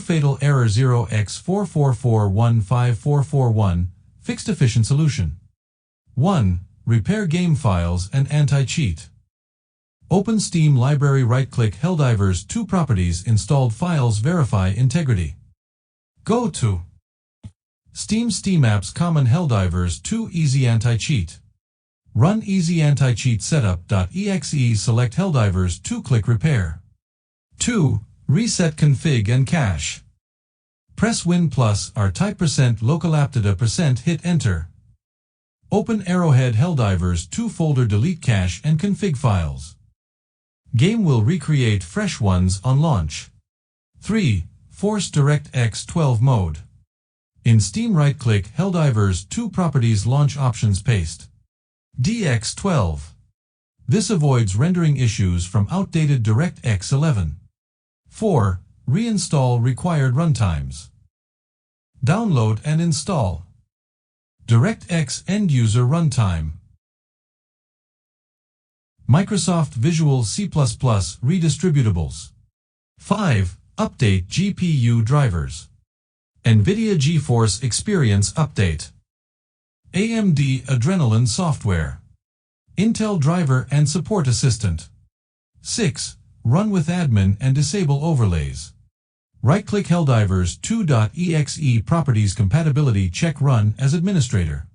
fatal error 0x44415441, fixed efficient solution. 1. Repair game files and anti-cheat. Open Steam library, right-click Helldivers 2 properties, installed files, verify integrity. Go to Steam Apps Common Helldivers 2 Easy Anti-Cheat. Run Easy Anti-Cheat Setup.exe, select Helldivers 2, click Repair. 2. Reset config and cache. Press Win plus R type %local aptida %, hit Enter. Open Arrowhead Helldivers 2 folder, delete cache and config files. Game will recreate fresh ones on launch. 3. Force DirectX 12 mode. In Steam, right-click Helldivers 2 properties, launch options, paste DX12. This avoids rendering issues from outdated DirectX 11. 4. Reinstall required runtimes. Download and install DirectX End-User Runtime. Microsoft Visual C++ Redistributables. 5. Update GPU drivers. NVIDIA GeForce Experience Update. AMD Adrenalin Software. Intel Driver and Support Assistant. 6. Run with admin and disable overlays. Right-click Helldivers 2.exe properties, compatibility check, run as administrator.